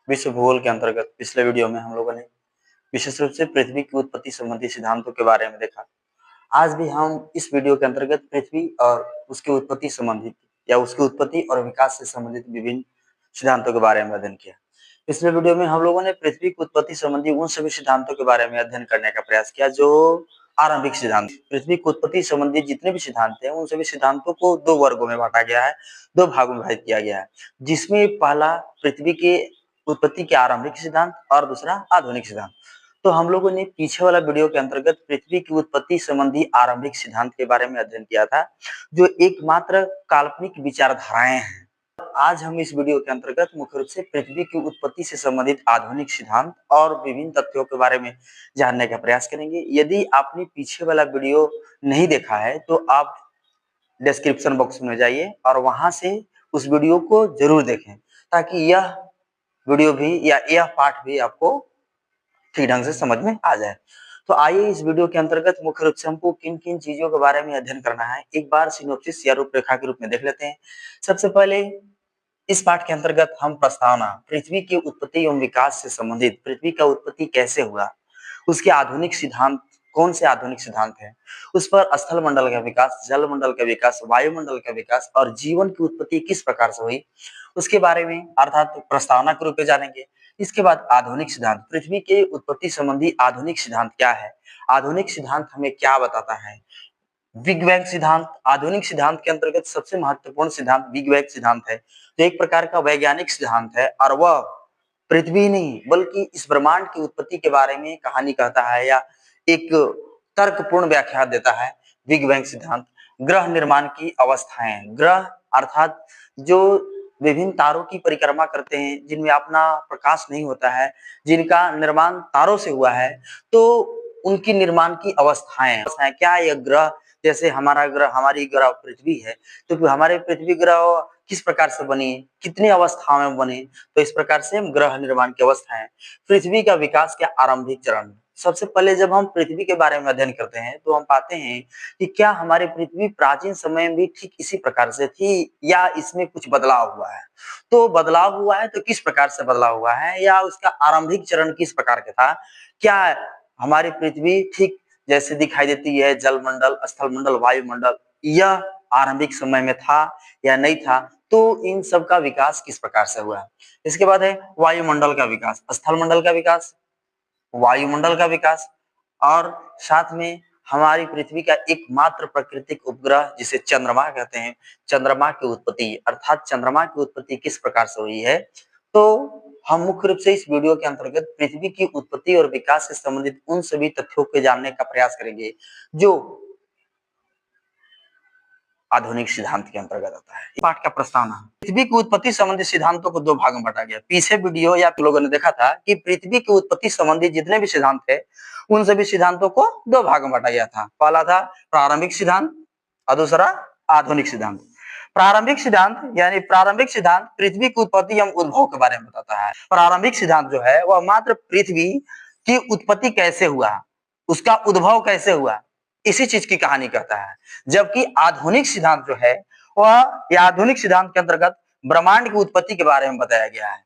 विश्व भूगोल के अंतर्गत पिछले वीडियो में हम लोगों ने विशेष रूप से पृथ्वी की उत्पत्ति संबंधी सिद्धांतों के बारे में देखा। आज भी हम इस वीडियो के अंतर्गत पृथ्वी और उसकी उत्पत्ति संबंधित या उसकी उत्पत्ति और विकास से संबंधित विभिन्न सिद्धांतों के बारे में अध्ययन किया। पिछले वीडियो में हम लोगों ने पृथ्वी की उत्पत्ति संबंधी उन सभी सिद्धांतों के बारे में अध्ययन करने का प्रयास किया जो आरंभिक सिद्धांत। पृथ्वी की उत्पत्ति संबंधी जितने भी सिद्धांत हैं उन सभी सिद्धांतों को दो वर्गों में बांटा गया है, दो भागों में विभाजित किया गया है, जिसमें पहला पृथ्वी के उत्पत्ति के आरंभिक सिद्धांत और दूसरा आधुनिक सिद्धांत। तो हम लोगों ने पीछे वाला वीडियो के अंतर्गत पृथ्वी की उत्पत्ति संबंधी आरंभिक सिद्धांत के बारे में अध्ययन किया था, जो एकमात्र काल्पनिक विचारधाराएं हैं। आज हम इस वीडियो के अंतर्गत मुख्य रूप से पृथ्वी की उत्पत्ति से संबंधित आधुनिक सिद्धांत और विभिन्न तथ्यों के बारे में जानने का प्रयास करेंगे। यदि आपने पीछे वाला वीडियो नहीं देखा है तो आप डिस्क्रिप्शन बॉक्स में जाइए और वहां से उस वीडियो को जरूर देखें, ताकि यह वीडियो भी या यह पाठ भी आपको ठीक ढंग से समझ में आ जाए। तो आइए इस वीडियो के अंतर्गत मुख्य रूप से हमको किन किन चीजों के बारे में अध्ययन करना है एक बार सिनोप्सिस या रूपरेखा के रूप में देख लेते हैं। सबसे पहले इस पाठ के अंतर्गत हम प्रस्तावना, पृथ्वी की उत्पत्ति एवं विकास से संबंधित पृथ्वी का उत्पत्ति कैसे हुआ, उसके आधुनिक सिद्धांत कौन से आधुनिक सिद्धांत हैं, उस पर स्थल मंडल का विकास, जल मंडल का विकास, वायुमंडल का विकास और जीवन की उत्पत्ति किस प्रकार से हुई, उसके बारे में अर्थात प्रस्तावना के रूप में जानेंगे। इसके बाद आधुनिक सिद्धांत, पृथ्वी के उत्पत्ति संबंधी आधुनिक सिद्धांत क्या है, आधुनिक सिद्धांत हमें क्या बताता है। बिग बैंग सिद्धांत, आधुनिक सिद्धांत के अंतर्गत सबसे महत्वपूर्ण सिद्धांत बिग बैंग सिद्धांत है, जो एक प्रकार का वैज्ञानिक सिद्धांत है और वह पृथ्वी नहीं बल्कि इस ब्रह्मांड की उत्पत्ति के बारे में कहानी कहता है या एक तर्कपूर्ण व्याख्या देता है। बिग बैंग सिद्धांत ग्रह निर्माण की अवस्थाएं, ग्रह अर्थात जो विभिन्न तारों की परिक्रमा करते हैं, जिनमें अपना प्रकाश नहीं होता है, जिनका निर्माण तारों से हुआ है, तो उनकी निर्माण की अवस्थाएं क्या, यह ग्रह जैसे हमारा ग्रह, हमारी ग्रह पृथ्वी है, तो हमारे पृथ्वी ग्रह किस प्रकार से बनी, कितनी अवस्थाओं में बने, तो इस प्रकार से हम ग्रह निर्माण की अवस्थाएं। पृथ्वी का विकास के आरंभिक चरण, सबसे पहले जब हम पृथ्वी के बारे में अध्ययन करते हैं तो हम पाते हैं कि क्या हमारी पृथ्वी प्राचीन समय में भी ठीक इसी प्रकार से थी या इसमें कुछ बदलाव हुआ है। तो बदलाव हुआ है तो किस प्रकार से बदलाव हुआ है, या उसका आरंभिक चरण किस प्रकार का था। क्या हमारी पृथ्वी ठीक जैसे दिखाई देती है, जल मंडल, स्थल मंडल, वायुमंडल, यह आरंभिक समय में था या नहीं था, तो इन सब का विकास किस प्रकार से हुआ है। इसके बाद है वायुमंडल का विकास, स्थल मंडल का विकास, वायुमंडल का विकास, और साथ में हमारी पृथ्वी का एकमात्र प्राकृतिक उपग्रह जिसे चंद्रमा कहते हैं, चंद्रमा की उत्पत्ति अर्थात चंद्रमा की उत्पत्ति किस प्रकार से हुई है। तो हम मुख्य रूप से इस वीडियो के अंतर्गत पृथ्वी की उत्पत्ति और विकास से संबंधित उन सभी तथ्यों को जानने का प्रयास करेंगे जो आधुनिक सिद्धांत के अंतर्गत आता है। पाठ का प्रस्तावना, पृथ्वी की उत्पत्ति संबंधी सिद्धांतों को दो भागों में बांटा गया। पीछे वीडियो या लोगों ने देखा था कि पृथ्वी की उत्पत्ति संबंधी जितने भी सिद्धांत थे उन सभी सिद्धांतों को दो भागों में बांटा गया था। पहला था प्रारंभिक सिद्धांत और दूसरा आधुनिक सिद्धांत। प्रारंभिक सिद्धांत यानी प्रारंभिक सिद्धांत पृथ्वी की उत्पत्ति एवं उद्भव के बारे में बताता है। प्रारंभिक सिद्धांत जो है वह मात्र पृथ्वी की उत्पत्ति कैसे हुआ, उसका उद्भव कैसे हुआ, इसी चीज की कहानी कहता है। जबकि आधुनिक सिद्धांत जो है वह आधुनिक सिद्धांत के अंतर्गत ब्रह्मांड की उत्पत्ति के बारे में बताया गया है।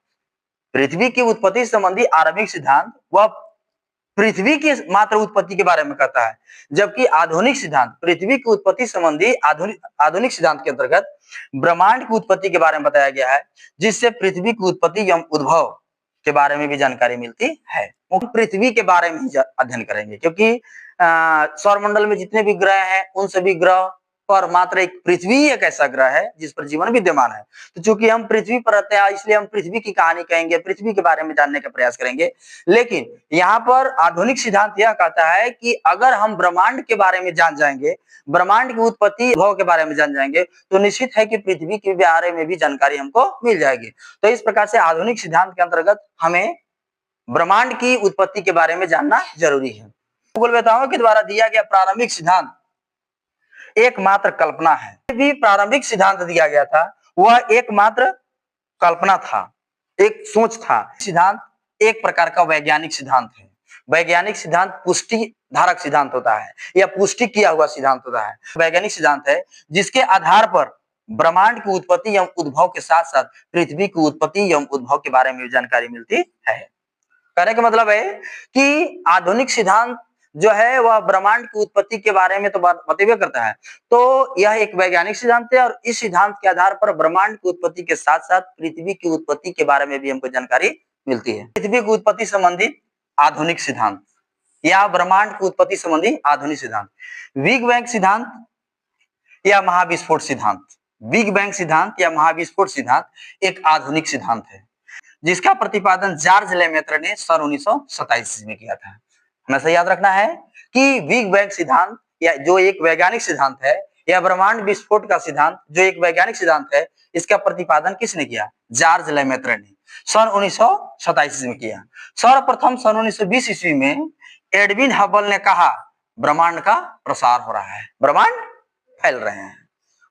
पृथ्वी की उत्पत्ति संबंधी आरंभिक सिद्धांत वह पृथ्वी की मात्र उत्पत्ति के बारे में कहता है, जबकि आधुनिक सिद्धांत पृथ्वी की उत्पत्ति संबंधी आधुनिक सिद्धांत के अंतर्गत ब्रह्मांड की उत्पत्ति के बारे में बताया गया है, जिससे पृथ्वी की उत्पत्ति एवं उद्भव के बारे में भी जानकारी मिलती है। पृथ्वी के बारे में ही अध्ययन करेंगे, क्योंकि सौरमंडल में जितने भी ग्रह हैं उन सभी ग्रह पर मात्र एक पृथ्वी एक ऐसा ग्रह है जिस पर जीवन विद्यमान है। तो चूंकि हम पृथ्वी पर रहते हैं इसलिए हम पृथ्वी की कहानी कहेंगे, पृथ्वी के बारे में जानने का प्रयास करेंगे। लेकिन यहाँ पर आधुनिक सिद्धांत यह कहता है कि अगर हम ब्रह्मांड के बारे में जान जाएंगे, ब्रह्मांड की उत्पत्ति उद्भव के बारे में जान जाएंगे, तो निश्चित है कि पृथ्वी के बारे में भी जानकारी हमको मिल जाएगी। तो इस प्रकार से आधुनिक सिद्धांत के अंतर्गत हमें ब्रह्मांड की उत्पत्ति के बारे में जानना जरूरी है। भूगोलवेताओं के द्वारा दिया गया प्रारंभिक सिद्धांत एकमात्र कल्पना है। भी प्रारंभिक सिद्धांत दिया गया था वह एकमात्र कल्पना था, एक सोच था। सिद्धांत एक प्रकार का वैज्ञानिक सिद्धांत है। वैज्ञानिक सिद्धांत पुष्टि धारक सिद्धांत होता है या पुष्टि किया हुआ सिद्धांत होता है। वैज्ञानिक सिद्धांत है जिसके आधार पर ब्रह्मांड की उत्पत्ति एवं उद्भव के साथ साथ पृथ्वी की उत्पत्ति एवं उद्भव के बारे में भी जानकारी मिलती है। कहने का मतलब है कि आधुनिक सिद्धांत जो है वह ब्रह्मांड की उत्पत्ति के बारे में तो बतेबे करता है। तो यह एक वैज्ञानिक सिद्धांत है और इस सिद्धांत के आधार पर ब्रह्मांड की उत्पत्ति के साथ साथ पृथ्वी की उत्पत्ति के बारे में भी हमको जानकारी मिलती है। पृथ्वी की उत्पत्ति संबंधित आधुनिक सिद्धांत या ब्रह्मांड की उत्पत्ति संबंधी आधुनिक सिद्धांत, बिग बैंग सिद्धांत या महाविस्फोट सिद्धांत। बिग बैंग सिद्धांत या महाविस्फोट सिद्धांत एक आधुनिक सिद्धांत है जिसका प्रतिपादन जॉर्ज लेमेत्र ने सन 1927 में किया था। हमेशा याद रखना है कि बिग बैंग सिद्धांत या जो एक वैज्ञानिक सिद्धांत है या ब्रह्मांड विस्फोट का सिद्धांत जो एक वैज्ञानिक सिद्धांत है, इसका प्रतिपादन किसने किया? जॉर्ज लेमेत्र ने सन 1927 में किया। सर्वप्रथम सन 1920 ईस्वी में एडविन हबल ने कहा ब्रह्मांड का प्रसार हो रहा है, ब्रह्मांड फैल रहे हैं।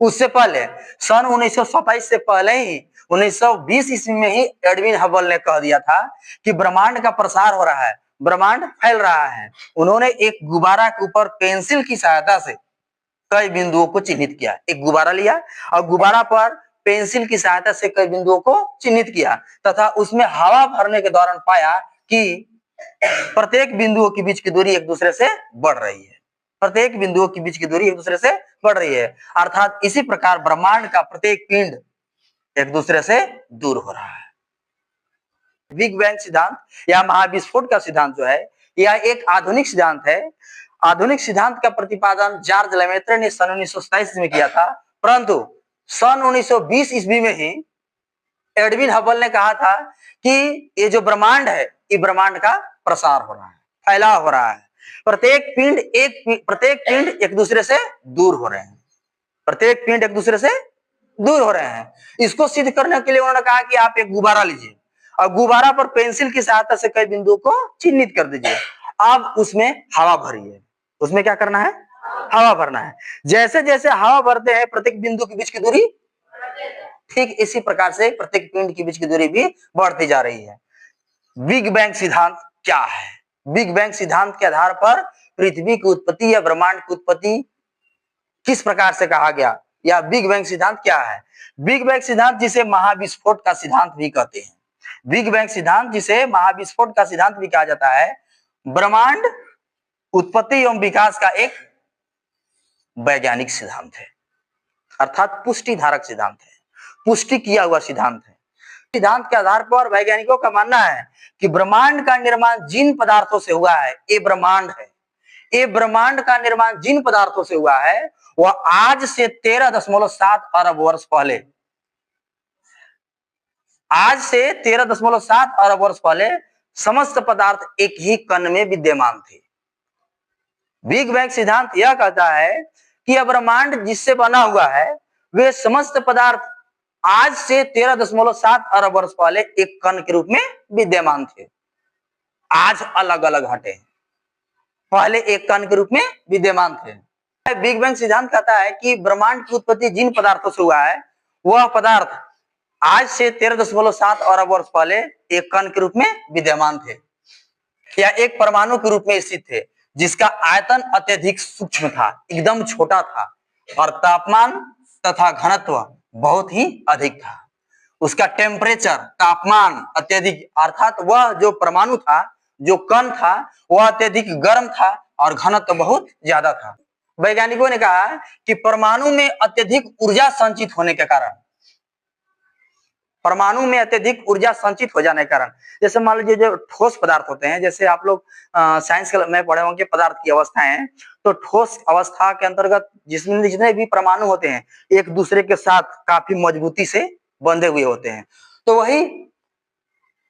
उससे पहले सन 1927 से पहले ही 1920 ईस्वी में ही एडविन हबल ने कह दिया था कि ब्रह्मांड का प्रसार हो रहा है, ब्रह्मांड फैल रहा है। उन्होंने एक गुब्बारा के ऊपर पेंसिल की सहायता से कई बिंदुओं को चिन्हित किया। एक गुब्बारा लिया और गुब्बारा पर पेंसिल की सहायता से कई बिंदुओं को चिन्हित किया तथा उसमें हवा भरने के दौरान पाया कि प्रत्येक बिंदुओं के बीच की दूरी एक दूसरे से बढ़ रही है। प्रत्येक बिंदुओं के बीच की दूरी एक दूसरे से बढ़ रही है, अर्थात इसी प्रकार ब्रह्मांड का प्रत्येक पिंड एक दूसरे से दूर हो रहा है। बिग बैंग सिद्धांत या महाविस्फोट का सिद्धांत जो है यह एक आधुनिक सिद्धांत है। आधुनिक सिद्धांत का प्रतिपादन जॉर्ज लेमेत्र ने सन 1927 में किया था, परंतु सन 1920 ईस्वी में ही एडविन हबल ने कहा था कि ये जो ब्रह्मांड है ये ब्रह्मांड का प्रसार हो रहा है, फैलाव हो रहा है। प्रत्येक पिंड एक दूसरे से दूर हो रहे हैं, प्रत्येक पिंड एक दूसरे से दूर हो रहे हैं। इसको सिद्ध करने के लिए उन्होंने कहा कि आप एक गुब्बारा लीजिए और गुब्बारा पर पेंसिल की सहायता से कई बिंदुओं को चिन्हित कर दीजिए। अब उसमें हवा भरिए। उसमें क्या करना है? हवा भरना है। जैसे जैसे हवा भरते हैं प्रत्येक बिंदु के बीच की दूरी, ठीक इसी प्रकार से प्रत्येक पिंड के बीच की दूरी भी बढ़ती जा रही है। बिग बैंग सिद्धांत क्या है? बिग बैंग सिद्धांत के आधार पर पृथ्वी की उत्पत्ति या ब्रह्मांड की उत्पत्ति किस प्रकार से कहा गया या बिग बैंग सिद्धांत क्या है? बिग बैंग सिद्धांत जिसे महाविस्फोट का सिद्धांत भी कहते हैं, बिग बैंग सिद्धांत जिसे महाविस्फोट का सिद्धांत भी कहा जाता है, ब्रह्मांड उत्पत्ति एवं विकास का एक वैज्ञानिक सिद्धांत है, अर्थात पुष्टि धारक सिद्धांत है, पुष्टि किया हुआ सिद्धांत है। सिद्धांत के आधार पर वैज्ञानिकों का मानना है कि ब्रह्मांड का निर्माण जिन पदार्थों से हुआ है, ये ब्रह्मांड है, ये ब्रह्मांड का निर्माण जिन पदार्थों से हुआ है वह आज से 13.7 अरब वर्ष पहले, आज से 13.7 अरब वर्ष पहले समस्त पदार्थ एक ही कण में विद्यमान थे। बिग बैंग सिद्धांत यह कहता है कि यह ब्रह्मांड जिससे बना हुआ है वे समस्त पदार्थ आज से 13.7 अरब वर्ष पहले एक कण के रूप में विद्यमान थे। आज अलग अलग हटे, पहले एक कण के रूप में विद्यमान थे। बिग बैंग सिद्धांत कहता है कि ब्रह्मांड की उत्पत्ति जिन पदार्थों से हुआ है वह पदार्थ आज से 13.7 अरब वर्ष पहले एक कण के रूप में विद्यमान थे या एक परमाणु के रूप में स्थित थे जिसका आयतन अत्यधिक सूक्ष्म था, एकदम छोटा था और तापमान तथा घनत्व बहुत ही अधिक था। उसका टेम्परेचर, तापमान अत्यधिक, अर्थात वह जो परमाणु था, जो कण था वह अत्यधिक गर्म था और घनत्व बहुत ज्यादा था। वैज्ञानिकों ने कहा कि परमाणु में अत्यधिक ऊर्जा संचित होने के कारण, परमाणु में अत्यधिक ऊर्जा संचित हो जाने के कारण, जैसे मान लीजिए जो ठोस पदार्थ होते हैं, जैसे आप लोग साइंस में पढ़े होंगे पदार्थ की अवस्थाएं, तो ठोस अवस्था के अंतर्गत जिसमें जितने भी परमाणु होते हैं एक दूसरे के साथ काफी मजबूती से बंधे हुए होते हैं। तो वही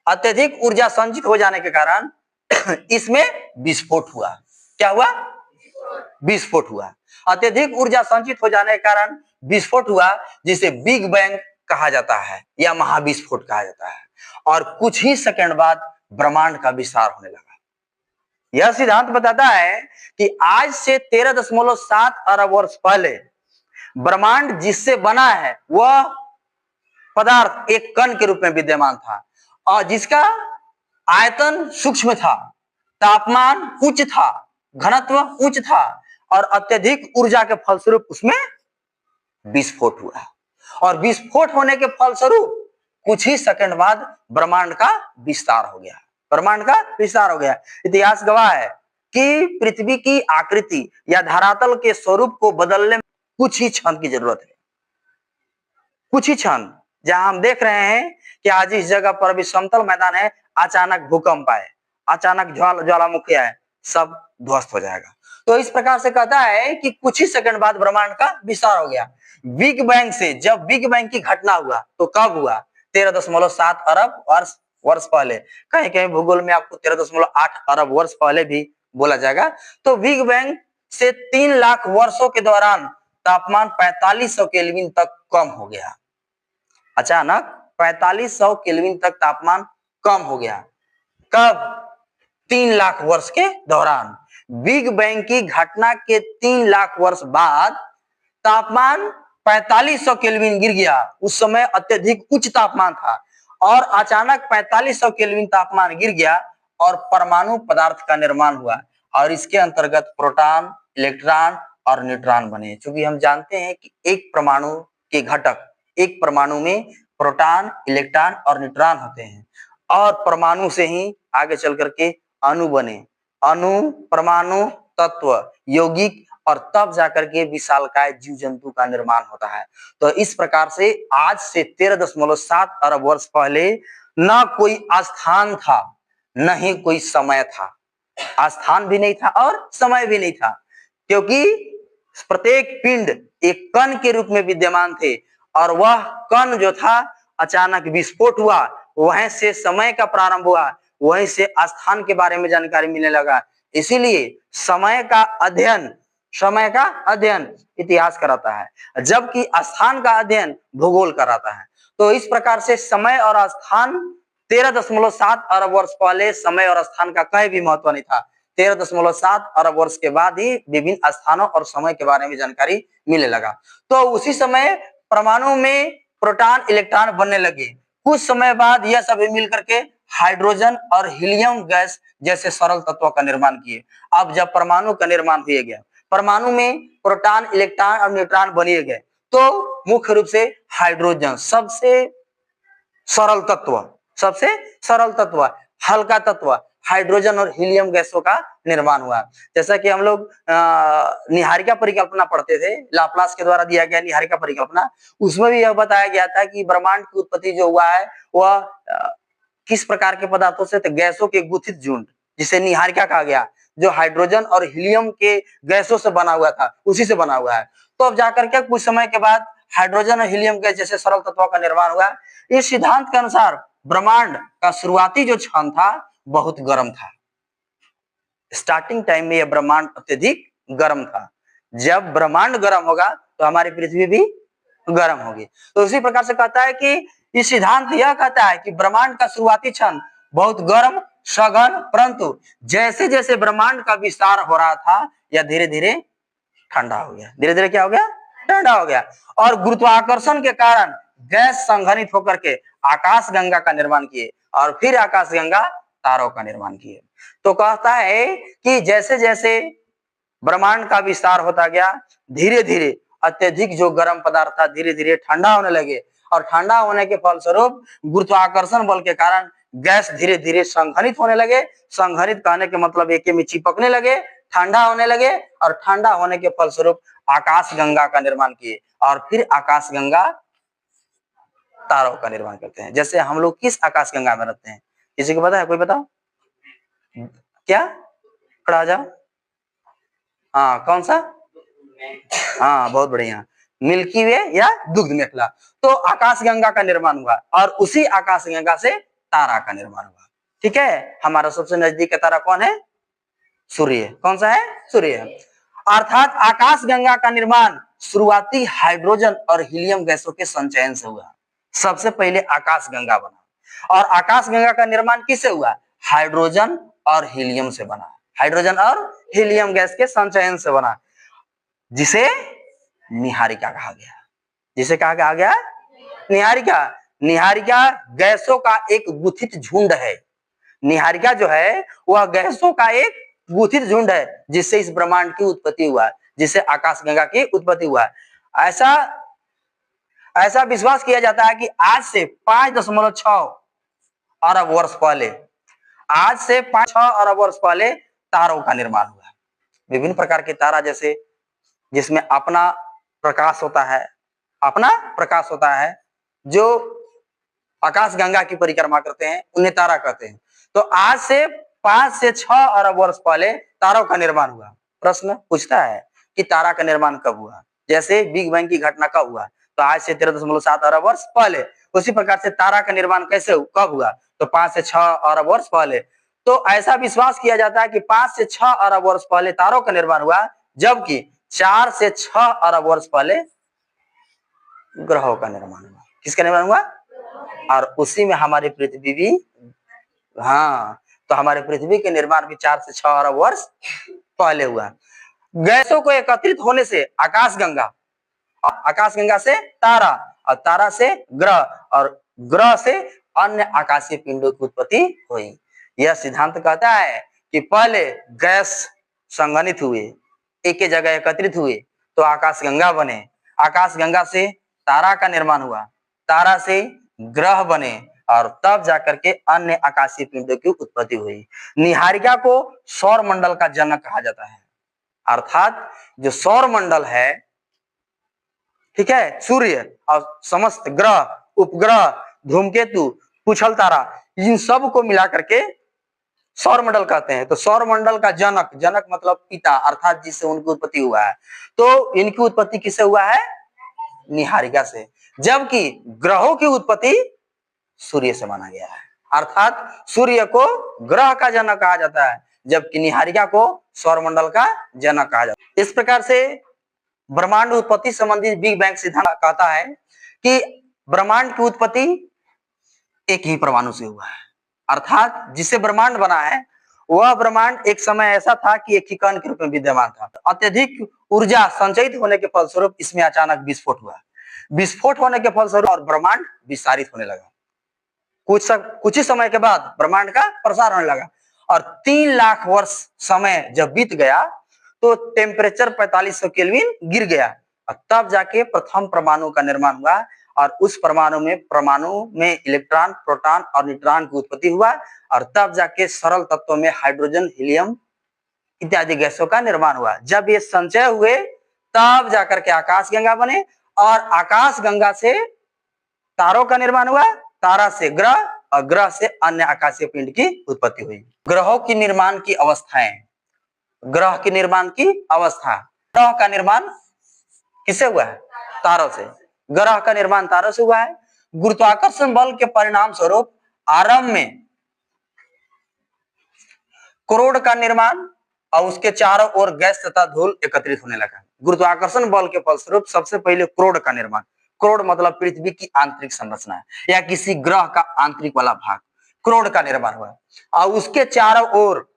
अत्यधिक ऊर्जा संचित हो जाने के कारण इसमें विस्फोट हुआ। क्या हुआ? विस्फोट हुआ। अत्यधिक ऊर्जा संचित हो जाने के कारण विस्फोट हुआ, जिसे बिग बैंग कहा जाता है या महाविस्फोट कहा जाता है। और कुछ ही सेकंड बाद ब्रह्मांड का विस्तार होने लगा। यह सिद्धांत बताता है कि आज से 13.7 अरब वर्ष पहले ब्रह्मांड जिससे बना है वह पदार्थ एक कण के रूप में विद्यमान था और जिसका आयतन सूक्ष्म था, तापमान उच्च था, घनत्व उच्च था और अत्यधिक ऊर्जा के फलस्वरूप उसमें विस्फोट हुआ। और विस्फोट होने के फलस्वरूप कुछ ही सेकंड बाद ब्रह्मांड का विस्तार हो गया। ब्रह्मांड का विस्तार हो गया। इतिहास गवाह है कि पृथ्वी की आकृति या धरातल के स्वरूप को बदलने में कुछ ही क्षण की जरूरत है। कुछ ही क्षण, जहां हम देख रहे हैं कि आज इस जगह पर भी समतल मैदान है, अचानक भूकंप आए, अचानक ज्वालामुखी आए, सब ध्वस्त हो जाएगा। तो इस प्रकार से कहता है कि कुछ ही सेकंड बाद ब्रह्मांड का विस्तार हो गया। बिग बैंग से, जब बिग बैंग की घटना हुआ तो कब हुआ? 13.7 अरब वर्ष पहले। कहीं कहीं भूगोल में आपको 13.8 अरब वर्ष पहले भी बोला जाएगा। तो बिग बैंग से 3 लाख वर्षों के दौरान तापमान 4500 केल्विन तक कम हो गया। अचानक 4500 केल्विन तक तापमान कम हो गया। कब? 3 लाख वर्ष के दौरान। बिग बैंग की घटना के 3 लाख वर्ष बाद तापमान 4500 केल्विन गिर गया। उस समय अत्यधिक उच्च तापमान था और अचानक 4500 केल्विन तापमान गिर गया और परमाणु पदार्थ का निर्माण हुआ और इसके अंतर्गत प्रोटॉन, इलेक्ट्रॉन और न्यूट्रॉन बने। क्योंकि हम जानते हैं कि एक परमाणु के घटक, एक परमाणु में प्रोटॉन, इलेक्ट्रॉन और न्यूट्रॉन होते हैं और परमाणु से ही आगे चल करके अणु बने। अणु, परमाणु, तत्व, यौगिक और तब जाकर के विशालकाय जीव जंतु का निर्माण होता है। तो इस प्रकार से आज से 13.7 अरब वर्ष पहले न कोई स्थान था, न ही कोई समय था। स्थान भी नहीं था और समय भी नहीं था, क्योंकि प्रत्येक पिंड एक कण के रूप में विद्यमान थे और वह कण जो था अचानक विस्फोट हुआ, वहीं से समय का प्रारंभ हुआ, वहीं से स्थान के बारे में जानकारी मिलने लगा। इसीलिए समय का अध्ययन इतिहास कराता है, जबकि स्थान का अध्ययन भूगोल कराता है। तो इस प्रकार से समय और स्थान 13.7 अरब वर्ष पहले समय और स्थान का कहीं भी महत्व नहीं था। 13.7 अरब वर्ष के बाद ही विभिन्न स्थानों और समय के बारे में जानकारी मिलने लगा। तो उसी समय परमाणु में प्रोटॉन, इलेक्ट्रॉन बनने लगे। कुछ समय बाद यह सभी मिलकर के हाइड्रोजन और हीलियम गैस जैसे सरल तत्वों का निर्माण किए। अब जब परमाणु का निर्माण किया गया, परमाणु में प्रोटॉन, इलेक्ट्रॉन और न्यूट्रॉन बनिए गए, तो मुख्य रूप से हाइड्रोजन सबसे सरल तत्व, हल्का तत्व हाइड्रोजन और हीलियम गैसों का निर्माण हुआ। जैसा कि हम लोग निहारिका परिकल्पना पढ़ते थे, लाप्लास के द्वारा दिया गया निहारिका परिकल्पना, उसमें भी यह बताया गया था कि ब्रह्मांड की उत्पत्ति जो हुआ है वह किस प्रकार के पदार्थों से? तो गैसों के गुथित झुंड, जिसे निहारिका कहा गया, जो हाइड्रोजन और हीलियम के गैसों से बना हुआ था, उसी से बना हुआ है। तो अब जाकर के कुछ समय के बाद हाइड्रोजन और हीलियम गैस जैसे सरल तत्वों का निर्माण हुआ। इस सिद्धांत के अनुसार ब्रह्मांड का शुरुआती जो क्षण था बहुत गर्म था। स्टार्टिंग टाइम में यह ब्रह्मांड अत्यधिक गर्म था। जब ब्रह्मांड गर्म होगा तो हमारी पृथ्वी भी गर्म होगी। तो उसी प्रकार से कहता है कि इस सिद्धांत यह कहता है कि ब्रह्मांड का शुरुआती क्षण बहुत गर्म, सघन, परंतु जैसे जैसे ब्रह्मांड का विस्तार हो रहा था यह धीरे धीरे ठंडा हो गया। धीरे धीरे क्या हो गया? ठंडा हो गया। और गुरुत्वाकर्षण के कारण गैस संघनित होकर के आकाश गंगा का निर्माण किए और फिर आकाश गंगा तारों का निर्माण किए। तो कहता है कि जैसे जैसे ब्रह्मांड का विस्तार होता गया, धीरे धीरे अत्यधिक जो गर्म पदार्थ था धीरे धीरे ठंडा होने लगे और ठंडा होने के फलस्वरूप गुरुत्वाकर्षण बल के कारण गैस धीरे धीरे संघनित होने लगे। संघनित कहने के मतलब एक में चिपकने लगे, ठंडा होने लगे और ठंडा होने के फलस्वरूप आकाश गंगा का निर्माण किए और फिर आकाश गंगा तारों का निर्माण करते हैं। जैसे हम लोग किस आकाश गंगा में रहते हैं? किसी को पता है? कोई बताओ क्या? खड़ा हो जाओ। हाँ, कौन सा? हाँ, बहुत बढ़िया, मिल्की वे या दुग्ध मेखला। तो आकाश गंगा का निर्माण हुआ और उसी आकाश गंगा से तारा का निर्माण हुआ। ठीक है, हमारा सबसे नजदीक का तारा कौन है? सूर्य। कौन सा है? सूर्य। अर्थात आकाश गंगा का निर्माण शुरुआती हाइड्रोजन और हीलियम गैसों के संचयन से हुआ। सबसे पहले आकाश गंगा बना और आकाश गंगा का निर्माण किससे हुआ? हाइड्रोजन और हीलियम से बना। हाइड्रोजन और हीलियम गैस के संचयन से बना, जिसे निहारिका कहा गया। जिसे कहा गया निहारिका। निहारिका गैसों का एक गुथित झुंड है। निहारिका जो है वह गैसों का एक गुथित झुंड है जिससे इस ब्रह्मांड की उत्पत्ति हुआ, जिससे आकाश गंगा की उत्पत्ति हुआ। ऐसा ऐसा विश्वास किया जाता है कि आज से 5.6 अरब वर्ष पहले, आज से 5-6 अरब वर्ष पहले तारों का निर्माण हुआ। विभिन्न प्रकार के तारा, जैसे जिसमें अपना प्रकाश होता है, जो आकाशगंगा की परिक्रमा करते हैं, उन्हें तारा कहते हैं। तो आज से 5 से 6 अरब वर्ष पहले तारों का निर्माण हुआ। प्रश्न पूछता है कि तारा का निर्माण कब हुआ? जैसे बिग बैंग की घटना कब हुआ? तो आज से 13.7 अरब वर्ष पहले। उसी प्रकार से तारा का निर्माण कब हुआ? तो 5 से 6 अरब वर्ष पहले। तो ऐसा विश्वास किया जाता है कि 5 से 6 अरब वर्ष पहले तारों का निर्माण हुआ, जबकि 4 से 6 अरब वर्ष पहले ग्रहों का निर्माण हुआ। किसका निर्माण हुआ? और उसी में हमारी पृथ्वी भी, हाँ, तो हमारे पृथ्वी के निर्माण भी 4 से 6 अरब वर्ष पहले हुआ। गैसों को एकत्रित होने से आकाशगंगा से तारा, और तारा से ग्रह, और ग्रह से अन्य आकाशीय पिंडों की उत्पत्ति हुई। यह सिद्धांत कहता है कि पहले गैस संघनित हुए, एक जगह एकत्रित हुए तो आकाशगंगा बने, आकाशगंगा से तारा का निर्माण हुआ, तारा से ग्रह बने, और तब जाकर के अन्य आकाशीय पिंडों की उत्पत्ति हुई। निहारिका को सौर मंडल का जनक कहा जाता है। अर्थात जो सौर मंडल है, ठीक है, सूर्य और समस्त ग्रह, उपग्रह, धूमकेतु, पुछल तारा, इन सब को मिला करके सौर मंडल कहते हैं। तो सौर मंडल का जनक, जनक मतलब पिता, अर्थात जिससे उनकी उत्पत्ति हुआ है। तो इनकी उत्पत्ति किससे हुआ है? निहारिका से। जबकि ग्रहों की उत्पत्ति सूर्य से माना गया है, अर्थात सूर्य को ग्रह का जनक कहा जाता है, जबकि निहारिका को सौरमंडल का जनक कहा जाता है। इस प्रकार से ब्रह्मांड उत्पत्ति संबंधी बिग बैंग सिद्धांत कहता है कि ब्रह्मांड की उत्पत्ति एक ही परमाणु से हुआ है, अर्थात जिससे ब्रह्मांड बना है वह ब्रह्मांड एक समय ऐसा था कि एक ही कण के रूप में विद्यमान था। अत्यधिक ऊर्जा संचयित होने के फलस्वरूप इसमें अचानक विस्फोट हुआ। विस्फोट होने के फलस्वरूप और ब्रह्मांड विस्तारित होने लगा। कुछ ही समय के बाद ब्रह्मांड का प्रसार होने लगा, और 3 लाख वर्ष समय जब बीत गया तो टेम्परेचर 4500 केल्विन गिर गया, और तब जाके प्रथम परमाणु का निर्माण हुआ, और उस परमाणु में इलेक्ट्रॉन, प्रोटॉन और न्यूट्रॉन की उत्पत्ति हुआ, और तब जाके सरल तत्वों में हाइड्रोजन, हीलियम इत्यादि गैसों का निर्माण हुआ। जब ये संचय हुए तब जाकर के आकाशगंगा बने, और आकाशगंगा से तारों का निर्माण हुआ, तारा से ग्रह, और ग्रह से अन्य आकाशीय पिंड की उत्पत्ति हुई। ग्रहों की निर्माण की अवस्थाएं, ग्रह के निर्माण की अवस्था, ग्रह का निर्माण किससे हुआ है? तारों से। ग्रह का निर्माण तारों से हुआ है। गुरुत्वाकर्षण बल के परिणाम स्वरूप आरंभ में क्रोड का निर्माण, और उसके चारों ओर गैस तथा धूल एकत्रित होने लगा। गुरुत्वाकर्षण बल के फलस्वरूप सबसे पहले क्रोड का निर्माण, क्रोड मतलब पृथ्वी की आंतरिक संरचना या किसी ग्रह का आंतरिक वाला भाग, क्रोड का निर्माण हुआ, और उसके चारों ओर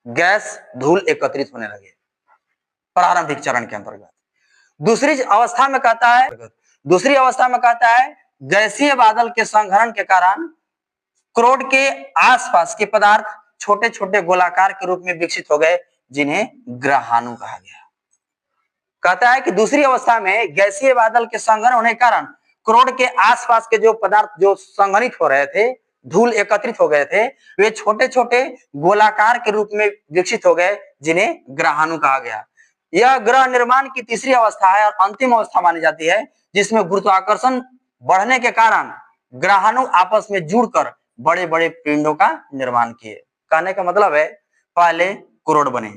गैस, धूल एकत्रित होने लगे प्रारंभिक चरण के अंतर्गत। दूसरी अवस्था में कहता है गैसीय बादल के संघनन के कारण क्रोड के आसपास के पदार्थ छोटे छोटे गोलाकार के रूप में विकसित हो गए, जिन्हें ग्रहाणु कहा गया। कहता है कि दूसरी अवस्था में गैसीय बादल के संघनन होने के कारण क्रोड के आसपास के जो पदार्थ जो संघनित हो रहे थे, धूल एकत्रित हो गए थे, वे छोटे छोटे गोलाकार के रूप में विकसित हो गए, जिन्हें ग्रहाणु कहा गया। यह ग्रह निर्माण की तीसरी अवस्था है और अंतिम अवस्था मानी जाती है, जिसमें गुरुत्वाकर्षण बढ़ने के कारण ग्रहाणु आपस में जुड़कर बड़े बड़े पिंडों का निर्माण किए। कहने का मतलब है पहले क्रोड बने,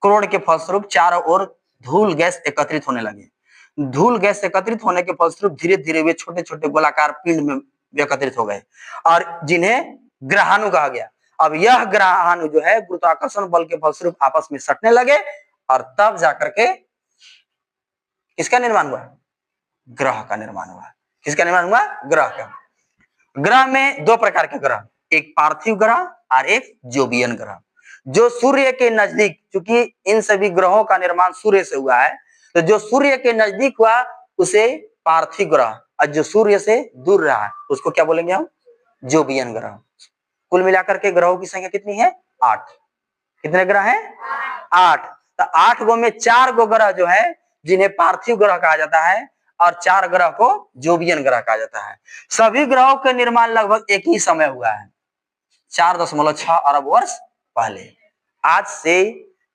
क्रोड के फलस्वरूप चारों ओर धूल गैस एकत्रित होने लगे, धूल गैस एकत्रित होने के फलस्वरूप धीरे धीरे वे छोटे छोटे गोलाकार पिंड में एकत्रित हो गए, और जिन्हें ग्रहाणु कहा गया। अब यह ग्रहाणु जो है गुरुत्वाकर्षण बल के फलस्वरूप आपस में सटने लगे, और तब जाकर के किसका निर्माण हुआ? ग्रह का निर्माण हुआ। किसका निर्माण हुआ? ग्रह का। ग्रह में 2 प्रकार के ग्रह, एक पार्थिव ग्रह और एक जोवियन ग्रह। जो सूर्य के नजदीक, क्योंकि इन सभी ग्रहों का निर्माण सूर्य से हुआ है, तो जो सूर्य के नजदीक हुआ उसे पार्थिव ग्रह, और जो सूर्य से दूर रहा उसको क्या बोलेंगे हम? जोवियन ग्रह। कुल मिलाकर के ग्रहों की संख्या कितनी है? 8। कितने ग्रह हैं? 8। तो 8 गो में 4 गो ग्रह जो है जिन्हें पार्थिव ग्रह कहा जाता है, और 4 ग्रह को जोवियन ग्रह कहा जाता है। सभी ग्रहों का निर्माण लगभग एक ही समय हुआ है, 4.6 अरब वर्ष पहले। आज से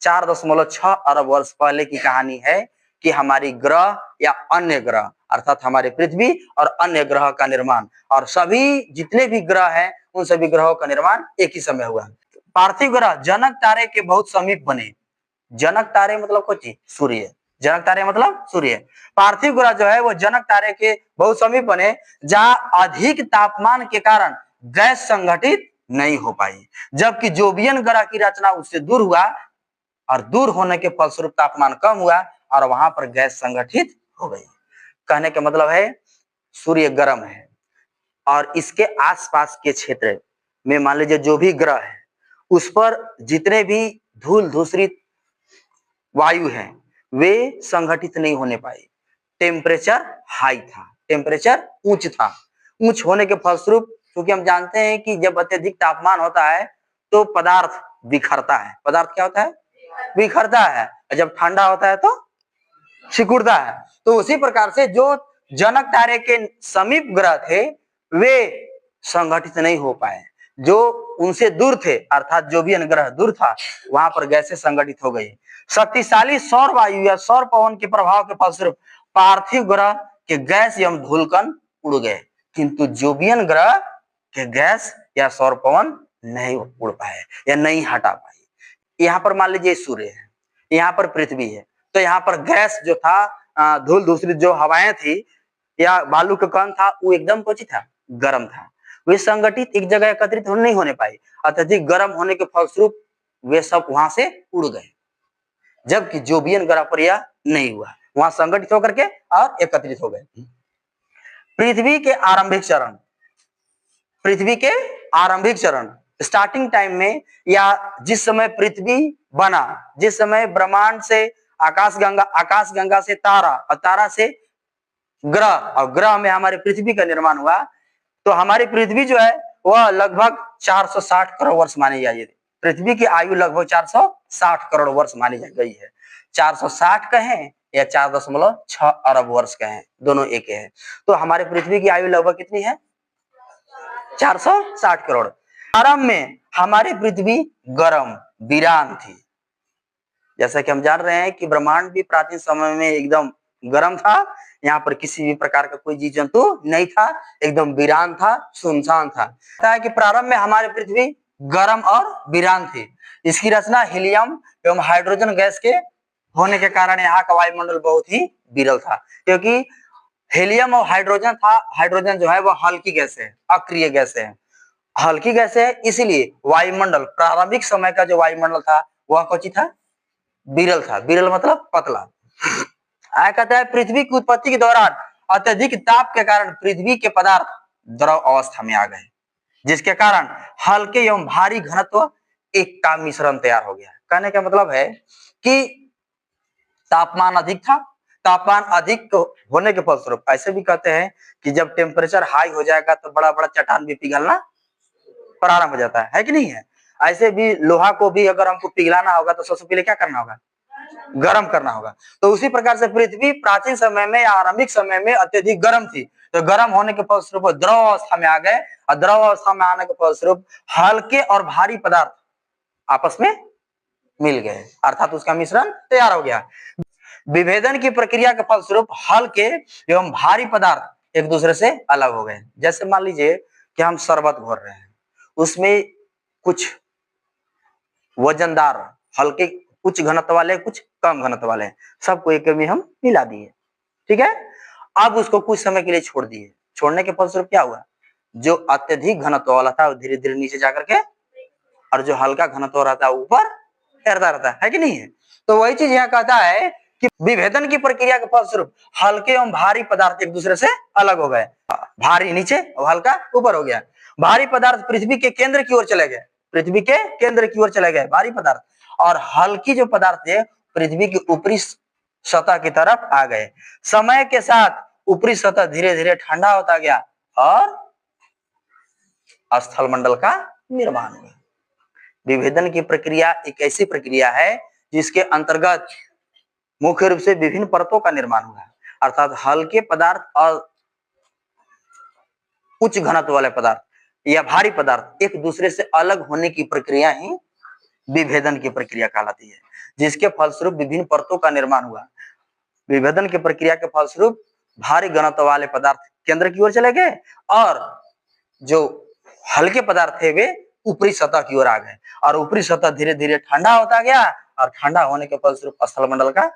4.6 अरब वर्ष पहले की कहानी है कि हमारी ग्रह या अन्य ग्रह अर्थात हमारे पृथ्वी और अन्य ग्रह का निर्माण, और सभी जितने भी ग्रह हैं उन सभी ग्रहों का निर्माण एक ही समय हुआ। पार्थिव ग्रह जनक तारे के बहुत समीप बने। जनक तारे मतलब कुछ सूर्य, जनक तारे मतलब सूर्य। पार्थिव ग्रह जो है वो जनक तारे के बहुत समीप बने, जहां अधिक तापमान के कारण गैस संगठित नहीं हो पाई, जबकि जोवियन ग्रह की रचना उससे दूर हुआ और दूर होने के फलस्वरूप तापमान कम हुआ और वहां पर गैस संगठित हो गई। कहने का मतलब है सूर्य गर्म है और इसके आसपास के क्षेत्र में मान लीजिए जो भी ग्रह है उस पर जितने भी धूल धूसरित वायु है वे संगठित नहीं होने पाए। टेम्परेचर हाई था, टेम्परेचर उच्च था। उच्च होने के फलस्वरूप, क्योंकि हम जानते हैं कि जब अत्यधिक तापमान होता है तो पदार्थ बिखरता है। पदार्थ क्या होता है? बिखरता है। और जब ठंडा होता है तो सिकुड़ता है। तो उसी प्रकार से जो जनक तारे के समीप ग्रह थे वे संगठित नहीं हो पाए, जो उनसे दूर थे अर्थात जो भी ग्रह दूर था वहां पर गैसें संगठित हो गई। शक्तिशाली सौर वायु या सौर पवन के प्रभाव के फलस्वरूप पार्थिव ग्रह के गैस एवं धूलकण उड़ गए, किंतु जोवियन ग्रह के गैस या सौर पवन नहीं उड़ पाए या नहीं हटा पाए। यहाँ पर मान लीजिए सूर्य है, यहाँ पर पृथ्वी है, तो यहाँ पर गैस जो था, धूल दूसरी जो हवाएं थी या बालू का कण था वो एकदम कुछ था, गर्म था। वे संगठित एक जगह एकत्रित नहीं होने पाए। अत्यधिक गर्म होने के फलस्वरूप वे सब वहां से उड़ गए, जबकि जोवियन ग्रह पर यह नहीं हुआ, वहां संगठित होकर के और एकत्रित हो गए। पृथ्वी के आरंभिक चरण, पृथ्वी के आरंभिक चरण स्टार्टिंग टाइम में, या जिस समय पृथ्वी बना, जिस समय ब्रह्मांड से आकाशगंगा से तारा और तारा से ग्रह और ग्रह में हमारे पृथ्वी का निर्माण हुआ, तो हमारी पृथ्वी जो है वह लगभग 460 करोड़ वर्ष मानी जाती है। पृथ्वी की आयु लगभग 460 करोड़ वर्ष मानी जा गई है। 460 कहें या 4.6 अरब वर्ष कहें, दोनों एक है। तो हमारे पृथ्वी की आयु लगभग कितनी है? 460 करोड़। आरंभ में हमारी पृथ्वी गर्म वीरान थी। जैसा कि हम जान रहे हैं कि ब्रह्मांड भी प्राचीन समय में एकदम गर्म था, यहाँ पर किसी भी प्रकार का कोई जीव जंतु नहीं था, एकदम वीरान था, सुनसान था। है कि प्रारंभ में हमारी पृथ्वी गर्म और वीरान थी। इसकी रचना हीलियम एवं हाइड्रोजन गैस के होने के कारण यहाँ का वायुमंडल बहुत ही विरल था, क्योंकि हीलियम और हाइड्रोजन था। हाइड्रोजन जो है वह हल्की गैस है, अक्रिय गैस है, हल्की गैस है, इसीलिए वायुमंडल प्रारंभिक समय का जो वायुमंडल था वह कौन था? विरल था। विरल मतलब पतला। आया कहता है पृथ्वी की उत्पत्ति के दौरान अत्यधिक ताप के कारण पृथ्वी के पदार्थ द्रव अवस्था में आ गए, जिसके कारण हल्के एवं भारी घनत्व एक का मिश्रण तैयार हो गया। कहने का मतलब है कि तापमान अधिक था, तापमान अधिक होने के फलस्वरूप ऐसे भी कहते हैं कि जब टेम्परेचर हाई हो जाएगा तो बड़ा बड़ा चट्टान भी पिघलना प्रारंभ हो जाता है कि नहीं है? ऐसे भी लोहा को भी अगर हमको पिघलाना होगा तो सबसे पहले क्या करना होगा? गर्म करना होगा। तो उसी प्रकार से पृथ्वी प्राचीन समय में या आरंभिक समय में अत्यधिक गर्म थी, तो गर्म होने के फलस्वरूप द्रव अवस्था में आ गए, और द्रव अवस्था में आने के फलस्वरूप हल्के और भारी पदार्थ आपस में मिल गए, अर्थात उसका मिश्रण तैयार हो गया। विभेदन की प्रक्रिया के फलस्वरूप हल्के एवं भारी पदार्थ एक दूसरे से अलग हो गए। जैसे मान लीजिए कि हम शरबत घोर रहे हैं, उसमें कुछ वजनदार हल्के, कुछ घनत्व वाले, कुछ कम घनत्व वाले, सबको एक में हम मिला दिए, ठीक है। अब उसको कुछ समय के लिए छोड़ दिए। छोड़ने के फलस्वरूप क्या हुआ? जो अत्यधिक घनत्व वाला था वो धीरे धीरे नीचे जाकर के, और जो हल्का घनत्व रहता है ऊपर तैरता रहता है कि नहीं है? तो वही चीज यहाँ कहता है कि विभेदन की प्रक्रिया के फलस्वरूप हल्के एवं भारी पदार्थ एक दूसरे से अलग हो गए। भारी नीचे और हल्का ऊपर हो गया। भारी पदार्थ पृथ्वी के केंद्र की ओर चले गए, पृथ्वी के केंद्र की ओर चले गए भारी पदार्थ, और हल्की जो पदार्थ थे पृथ्वी की ऊपरी सतह की तरफ आ गए। समय के साथ ऊपरी सतह धीरे धीरे ठंडा होता गया और स्थल मंडल का निर्माण हुआ। विभेदन की प्रक्रिया एक ऐसी प्रक्रिया है जिसके अंतर्गत मुख्य रूप से विभिन्न परतों का निर्माण हुआ है। अर्थात हल्के पदार्थ और उच्च घनत्व वाले पदार्थ या भारी पदार्थ एक दूसरे से अलग होने की प्रक्रिया ही विभेदन की प्रक्रिया कहलाती है, जिसके फलस्वरूप विभिन्न परतों का निर्माण हुआ। विभेदन की प्रक्रिया के फलस्वरूप भारी घनत्व वाले पदार्थ केंद्र की ओर चले गए और जो हल्के पदार्थ थे वे ऊपरी सतह की ओर आ गए और ऊपरी सतह धीरे धीरे ठंडा होता गया और ठंडा होने के फलस्वरूप स्थलमंडल का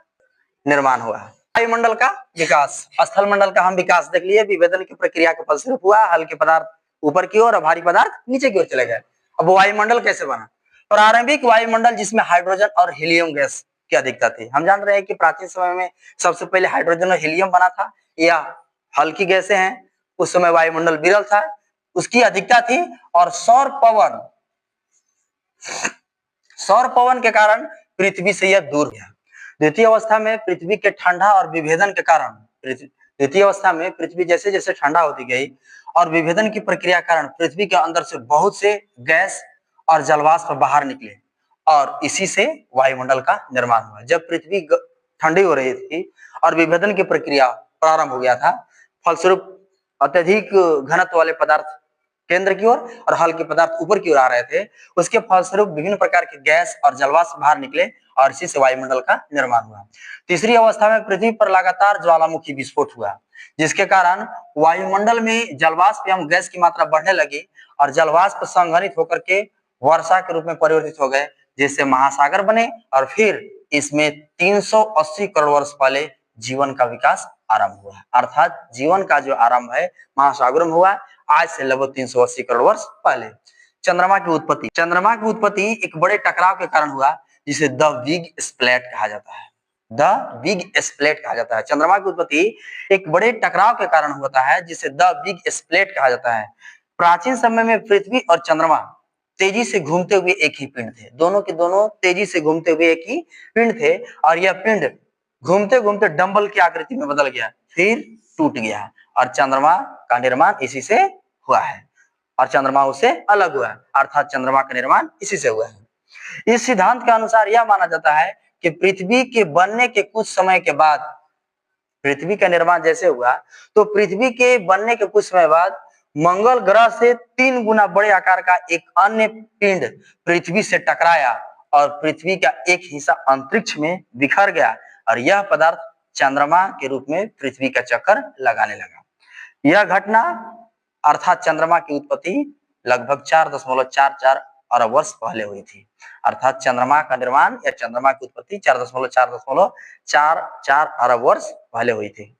निर्माण हुआ। वायुमंडल का विकास, स्थलमंडल का हम विकास देख लिए, विभेदन की प्रक्रिया के फलस्वरूप हुआ, हल्के पदार्थ ऊपर की ओर और भारी पदार्थ नीचे की ओर चले गए। अब वायुमंडल कैसे बना? प्रारंभिक वायुमंडल जिसमें हाइड्रोजन और हीलियम गैस की अधिकता थी। हम जान रहे हैं कि प्राचीन समय में सबसे पहले हाइड्रोजन और हीलियम बना था, या हल्की गैसें हैं, उस समय वायुमंडल विरल था, उसकी अधिकता थी। और सौर पवन के कारण पृथ्वी से यह दूर गया। द्वितीय अवस्था में पृथ्वी के ठंडा और विभेदन के कारण, द्वितीय अवस्था में पृथ्वी जैसे जैसे ठंडा होती गई और विभेदन की प्रक्रिया के कारण पृथ्वी के अंदर से बहुत से गैस और जलवाष्प बाहर निकले और इसी से वायुमंडल का निर्माण हुआ। जब पृथ्वी ठंडी हो रही थी और विभेदन की प्रक्रिया प्रारंभ हो गया था, फलस्वरूप अत्यधिक घनत्व वाले पदार्थ केंद्र की ओर और हल्के पदार्थ ऊपर की ओर आ रहे थे, उसके फलस्वरूप विभिन्न प्रकार के गैस और जलवाष्प बाहर निकले और इसी से वायुमंडल का निर्माण हुआ। तीसरी अवस्था में पृथ्वी पर लगातार ज्वालामुखी विस्फोट हुआ, जिसके कारण वायुमंडल में जलवाष्प एवं गैस की मात्रा बढ़ने लगी और जलवाष्प संघनित होकर के वर्षा के रूप में परिवर्तित हो गए, जिससे महासागर बने और फिर इसमें 380 करोड़ वर्ष पहले जीवन का विकास आरंभ हुआ। अर्थात जीवन का जो आरंभ है महासागरों में हुआ, आज से लगभग 380 करोड़ वर्ष पहले। चंद्रमा की उत्पत्ति, चंद्रमा की उत्पत्ति एक बड़े टकराव के कारण हुआ, जिसे द बिग स्प्लैट कहा जाता है। द बिग स्प्लैट कहा जाता है। चंद्रमा की उत्पत्ति एक बड़े टकराव के कारण होता है, जिसे द बिग स्प्लैट कहा जाता है। प्राचीन समय में पृथ्वी और चंद्रमा तेजी से घूमते हुए एक ही पिंड थे, दोनों के दोनों तेजी से घूमते हुए एक ही पिंड थे और यह पिंड घूमते घूमते डंबल की आकृति में बदल गया, फिर टूट गया और चंद्रमा का निर्माण इसी से हुआ है और चंद्रमा उससे अलग हुआ है, अर्थात चंद्रमा का निर्माण इसी से हुआ है। इस सिद्धांत के अनुसार यह माना जाता है कि पृथ्वी के बनने के कुछ समय के बाद, पृथ्वी का निर्माण जैसे हुआ तो पृथ्वी के बनने के कुछ समय बाद मंगल ग्रह से 3 गुना बड़े आकार का एक अन्य पिंड पृथ्वी से टकराया और पृथ्वी का एक हिस्सा अंतरिक्ष में बिखर गया और यह पदार्थ चंद्रमा के रूप में पृथ्वी का चक्कर लगाने लगा। यह घटना अर्थात चंद्रमा की उत्पत्ति लगभग 4.44 अरब वर्ष पहले हुई थी। अर्थात चंद्रमा का निर्माण या चंद्रमा की उत्पत्ति 4.44 अरब वर्ष पहले हुई थी।